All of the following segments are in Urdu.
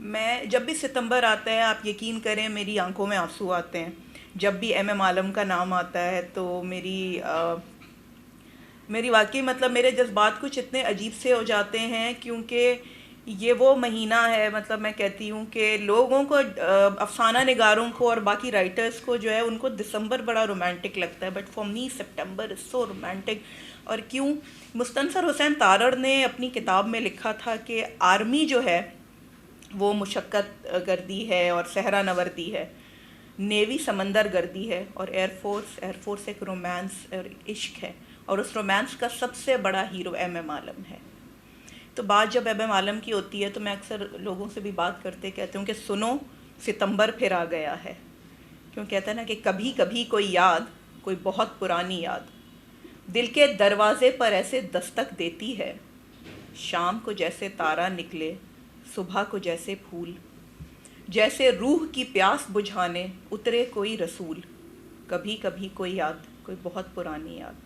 میں جب بھی ستمبر آتا ہے آپ یقین کریں میری آنکھوں میں آنسو آتے ہیں. جب بھی ایم ایم عالم کا نام آتا ہے تو میری واقعی مطلب میرے جذبات کچھ اتنے عجیب سے ہو جاتے ہیں، کیونکہ یہ وہ مہینہ ہے. مطلب میں کہتی ہوں کہ لوگوں کو افسانہ نگاروں کو اور باقی رائٹرز کو جو ہے ان کو دسمبر بڑا رومانٹک لگتا ہے، but for me September is so romantic. اور کیوں؟ مستنصر حسین تارڑ نے اپنی کتاب میں لکھا تھا کہ آرمی جو ہے وہ مشقت گردی ہے اور صحرا نوردی ہے، نیوی سمندر گردی ہے، اور ایئر فورس ایک رومانس اور عشق ہے، اور اس رومانس کا سب سے بڑا ہیرو ایم ایم عالم ہے. تو بات جب ایم ایم عالم کی ہوتی ہے تو میں اکثر لوگوں سے بھی بات کرتے کہتی ہوں کہ سنو ستمبر پھر آ گیا ہے. کیوں کہتا ہے نا کہ کبھی کبھی کوئی یاد، کوئی بہت پرانی یاد دل کے دروازے پر ایسے دستک دیتی ہے، شام کو جیسے تارا نکلے، صبح کو جیسے پھول، جیسے روح کی پیاس بجھانے اترے کوئی رسول. کبھی کبھی کوئی یاد، کوئی بہت پرانی یاد.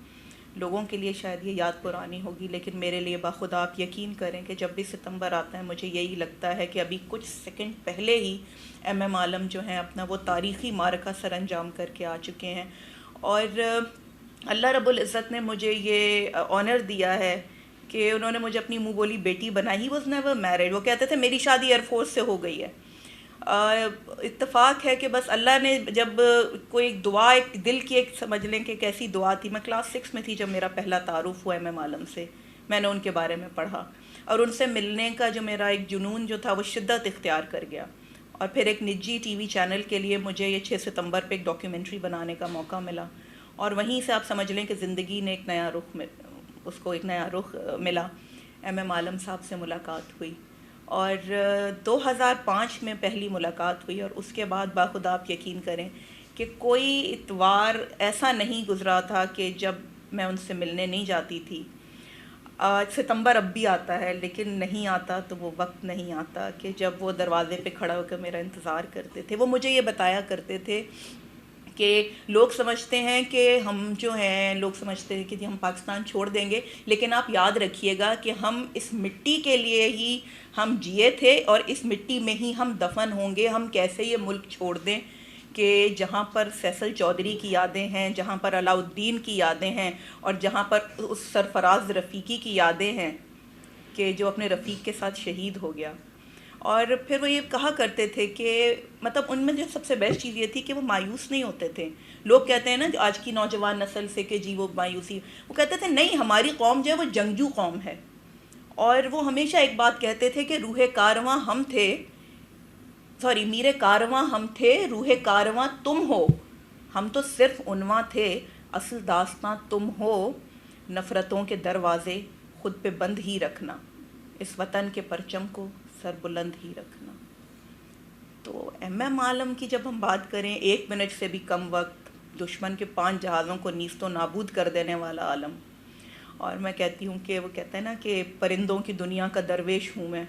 لوگوں کے لیے شاید یہ یاد پرانی ہوگی، لیکن میرے لیے باخدا آپ یقین کریں کہ جب بھی ستمبر آتا ہے مجھے یہی لگتا ہے کہ ابھی کچھ سیکنڈ پہلے ہی ایم ایم عالم جو ہیں اپنا وہ تاریخی معرکہ سر انجام کر کے آ چکے ہیں. اور اللہ رب العزت نے مجھے یہ آنر دیا ہے کہ انہوں نے مجھے اپنی منہ بولی بیٹی بنائی. He was never married. وہ کہتے تھے میری شادی ایئر فورس سے ہو گئی ہے. اتفاق ہے کہ بس اللہ نے جب کوئی دعا، ایک دل کی ایک سمجھ لیں کہ کیسی دعا تھی. میں کلاس 6 میں تھی جب میرا پہلا تعارف ہوا ایم ایم عالم سے. میں نے ان کے بارے میں پڑھا اور ان سے ملنے کا جو میرا ایک جنون جو تھا وہ شدت اختیار کر گیا. اور پھر ایک نجی ٹی وی چینل کے لیے مجھے یہ 6 ستمبر پہ ایک ڈاکیومنٹری بنانے کا موقع ملا، اور وہیں سے آپ سمجھ لیں کہ زندگی نے ایک نیا رخ اس کو ایک نیا رخ ملا. ایم ایم عالم صاحب سے ملاقات ہوئی، اور 2005 میں پہلی ملاقات ہوئی، اور اس کے بعد باخدا آپ یقین کریں کہ کوئی اتوار ایسا نہیں گزرا تھا کہ جب میں ان سے ملنے نہیں جاتی تھی. ستمبر اب بھی آتا ہے لیکن نہیں آتا تو وہ وقت نہیں آتا کہ جب وہ دروازے پہ کھڑا ہو کر میرا انتظار کرتے تھے. وہ مجھے یہ بتایا کرتے تھے کہ لوگ سمجھتے ہیں کہ ہم جو ہیں، لوگ سمجھتے ہیں کہ جی ہم پاکستان چھوڑ دیں گے، لیکن آپ یاد رکھیے گا کہ ہم اس مٹی کے لیے ہی ہم جیے تھے اور اس مٹی میں ہی ہم دفن ہوں گے. ہم کیسے یہ ملک چھوڑ دیں کہ جہاں پر فیصل چودھری کی یادیں ہیں، جہاں پر علاء الدین کی یادیں ہیں، اور جہاں پر اس سرفراز رفیقی کی یادیں ہیں کہ جو اپنے رفیق کے ساتھ شہید ہو گیا. اور پھر وہ یہ کہا کرتے تھے کہ مطلب ان میں جو سب سے بیسٹ چیز یہ تھی کہ وہ مایوس نہیں ہوتے تھے. لوگ کہتے ہیں نا جو آج کی نوجوان نسل سے کہ جی وہ مایوسی، وہ کہتے تھے نہیں، ہماری قوم جو ہے وہ جنگجو قوم ہے. اور وہ ہمیشہ ایک بات کہتے تھے کہ روح کارواں ہم تھے، سوری میر کارواں ہم تھے، روح کارواں تم ہو. ہم تو صرف عنواں تھے، اصل داستاں تم ہو. نفرتوں کے دروازے خود پہ بند ہی رکھنا، اس وطن کے پرچم کو سر بلند ہی رکھنا. تو ایم ایم عالم کی جب ہم بات کریں، 1 منٹ سے بھی کم وقت دشمن کے 5 جہازوں کو نیست و نابود کر دینے والا عالم. اور میں کہتی ہوں کہ وہ کہتا ہے نا کہ پرندوں کی دنیا کا درویش ہوں میں،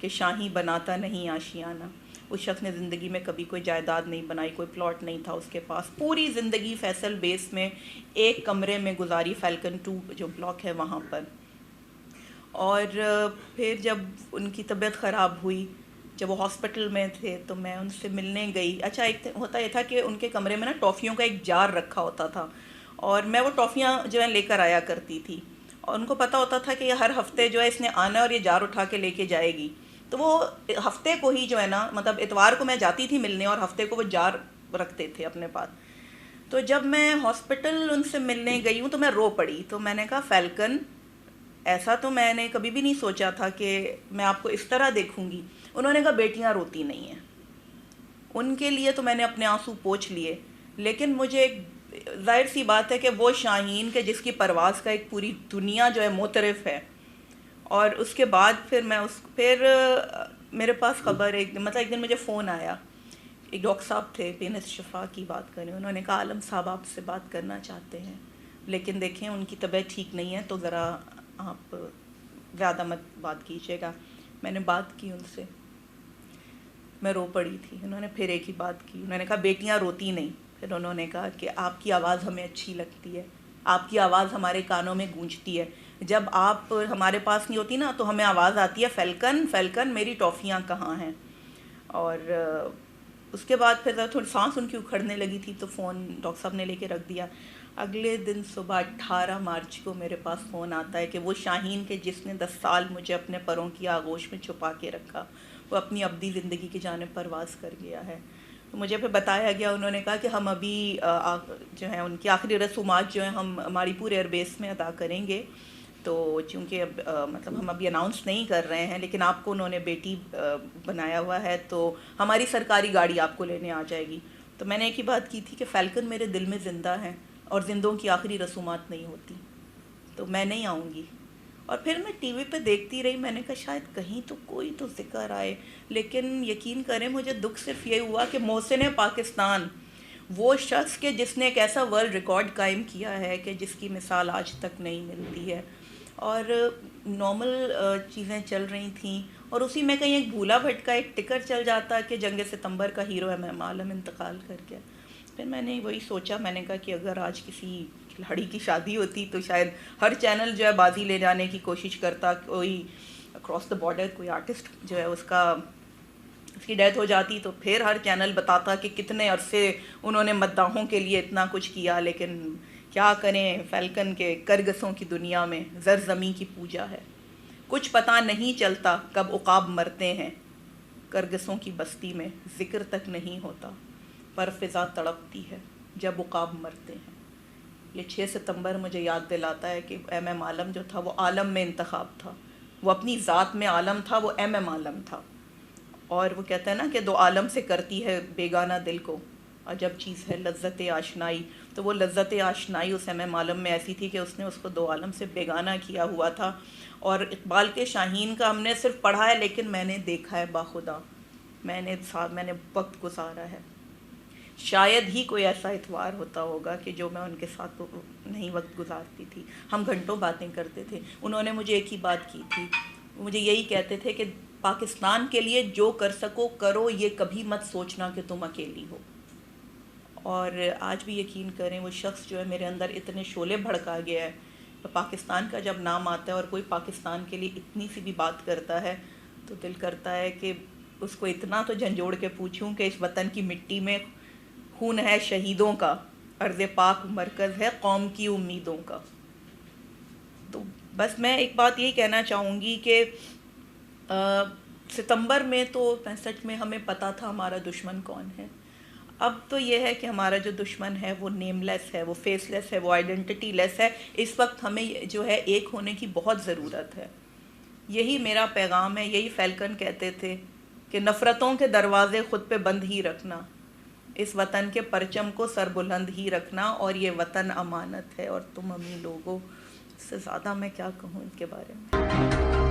کہ شاہی بناتا نہیں آشیانہ. اس شخص نے زندگی میں کبھی کوئی جائیداد نہیں بنائی، کوئی پلاٹ نہیں تھا اس کے پاس. پوری زندگی فیصل بیس میں ایک کمرے میں گزاری، فیلکن 2 جو بلاک ہے وہاں پر. اور پھر جب ان کی طبیعت خراب ہوئی، جب وہ ہاسپٹل میں تھے تو میں ان سے ملنے گئی. اچھا ایک ہوتا یہ تھا کہ ان کے کمرے میں نا ٹافیوں کا ایک جار رکھا ہوتا تھا، اور میں وہ ٹافیاں جو ہے لے کر آیا کرتی تھی، اور ان کو پتہ ہوتا تھا کہ یہ ہر ہفتے جو ہے اس نے آنا اور یہ جار اٹھا کے لے کے جائے گی. تو وہ ہفتے کو ہی جو ہے نا، مطلب اتوار کو میں جاتی تھی ملنے اور ہفتے کو وہ جار رکھتے تھے اپنے پاس. تو جب میں ہاسپٹل ان سے ملنے گئی ہوں تو میں رو پڑی. تو میں نے کہا فیلکن، ایسا تو میں نے کبھی بھی نہیں سوچا تھا کہ میں آپ کو اس طرح دیکھوں گی. انہوں نے کہا بیٹیاں روتی نہیں ہیں. ان کے لیے تو میں نے اپنے آنسو پوچھ لیے، لیکن مجھے ایک ظاہر سی بات ہے کہ وہ شاہین کہ جس کی پرواز کا ایک پوری دنیا جو ہے معترف ہے. اور اس کے بعد پھر میرے پاس خبر ایک دن مجھے فون آیا. ایک ڈاکٹر صاحب تھے، پینس شفا کی بات کریں، انہوں نے کہا عالم صاحب آپ سے بات کرنا چاہتے ہیں، لیکن دیکھیں ان کی طبیعت ٹھیک نہیں ہے تو ذرا آپ زیادہ مت بات کیجیے گا. میں نے بات کی ان سے، میں رو پڑی تھی. انہوں نے پھر ایک ہی بات کی، انہوں نے کہا بیٹیاں روتی نہیں. پھر انہوں نے کہا کہ آپ کی آواز ہمیں اچھی لگتی ہے، آپ کی آواز ہمارے کانوں میں گونجتی ہے. جب آپ ہمارے پاس نہیں ہوتی نا تو ہمیں آواز آتی ہے فیلکن فیلکن میری ٹافیاں کہاں ہیں. اور اس کے بعد پھر تھوڑی سانس ان کی اکھڑنے لگی تھی تو فون ڈاکٹر صاحب نے لے کے رکھ دیا. اگلے دن صبح 18 مارچ کو میرے پاس فون آتا ہے کہ وہ شاہین کے جس نے 10 سال مجھے اپنے پروں کی آغوش میں چھپا کے رکھا وہ اپنی ابدی زندگی کی جانب پرواز کر گیا ہے. مجھے پھر بتایا گیا, انہوں نے کہا کہ ہم ابھی جو ہے ان کی آخری رسومات جو ہیں ہم ہماری پور ایئر بیس میں ادا کریں گے, تو چونکہ مطلب ہم ابھی اناؤنس نہیں کر رہے ہیں, لیکن آپ کو انہوں نے بیٹی بنایا ہوا ہے تو ہماری سرکاری گاڑی آپ کو لینے آ جائے گی. تو میں نے ایک ہی بات کی تھی کہ فیلکن میرے دل میں زندہ ہے اور زندوں کی آخری رسومات نہیں ہوتی, تو میں نہیں آؤں گی. اور پھر میں ٹی وی پہ دیکھتی رہی, میں نے کہا شاید کہیں تو کوئی تو ذکر آئے, لیکن یقین کریں مجھے دکھ صرف یہ ہوا کہ محسن پاکستان, وہ شخص کہ جس نے ایک ایسا ورلڈ ریکارڈ قائم کیا ہے کہ جس کی مثال آج تک نہیں ملتی ہے, اور نارمل چیزیں چل رہی تھیں, اور اسی میں کہیں ایک بھولا بھٹکا ایک ٹکر چل جاتا کہ جنگ ستمبر کا ہیرو ایم عالم انتقال کر گیا. پھر میں نے وہی سوچا, میں نے کہا کہ اگر آج کسی کھلاڑی کی شادی ہوتی تو شاید ہر چینل جو ہے بازی لے جانے کی کوشش کرتا, کوئی اکراس دا بارڈر کوئی آرٹسٹ جو ہے اس کی ڈیتھ ہو جاتی تو پھر ہر چینل بتاتا کہ کتنے عرصے انہوں نے مداحوں کے لیے اتنا کچھ کیا. لیکن کیا کریں, فیلکن کے کرگسوں کی دنیا میں زرزمی کی پوجا ہے. کچھ پتہ نہیں چلتا کب عقاب مرتے ہیں, کرگسوں کی بستی میں ذکر تک نہیں ہوتا, پر فضا تڑپتی ہے جب عقاب مرتے ہیں. یہ 6 ستمبر مجھے یاد دلاتا ہے کہ ایم عالم جو تھا وہ عالم میں انتخاب تھا, وہ اپنی ذات میں عالم تھا, وہ ایم عالم تھا. اور وہ کہتا ہے نا کہ دو عالم سے کرتی ہے بیگانہ دل کو عجب چیز ہے لذت آشنائی. تو وہ لذت آشنائی اس ایم عالم میں ایسی تھی کہ اس نے اس کو دو عالم سے بیگانہ کیا ہوا تھا. اور اقبال کے شاہین کا ہم نے صرف پڑھا ہے, لیکن میں نے دیکھا ہے باخدا, میں نے وقت گزارا ہے. شاید ہی کوئی ایسا اتوار ہوتا ہوگا کہ جو میں ان کے ساتھ نہیں وقت گزارتی تھی. ہم گھنٹوں باتیں کرتے تھے. انہوں نے مجھے ایک ہی بات کی تھی, مجھے یہی کہتے تھے کہ پاکستان کے لیے جو کر سکو کرو, یہ کبھی مت سوچنا کہ تم اکیلی ہو. اور آج بھی یقین کریں وہ شخص جو ہے میرے اندر اتنے شعلے بھڑکا گیا ہے. پاکستان کا جب نام آتا ہے اور کوئی پاکستان کے لیے اتنی سی بھی بات کرتا ہے تو دل کرتا ہے کہ اس کو اتنا تو جھنجھوڑ کے پوچھوں کہ اس وطن کی مٹی میں خون ہے شہیدوں کا, ارض پاک مرکز ہے قوم کی امیدوں کا. تو بس میں ایک بات یہی کہنا چاہوں گی کہ ستمبر میں تو 65 میں ہمیں پتہ تھا ہمارا دشمن کون ہے. اب تو یہ ہے کہ ہمارا جو دشمن ہے وہ نیم لیس ہے, وہ فیس لیس ہے, وہ آئیڈینٹی لیس ہے. اس وقت ہمیں جو ہے ایک ہونے کی بہت ضرورت ہے. یہی میرا پیغام ہے. یہی فیلکن کہتے تھے کہ نفرتوں کے دروازے خود پہ بند ہی رکھنا, اس وطن کے پرچم کو سر بلند ہی رکھنا, اور یہ وطن امانت ہے. اور تم امی لوگوں, اس سے زیادہ میں کیا کہوں ان کے بارے میں.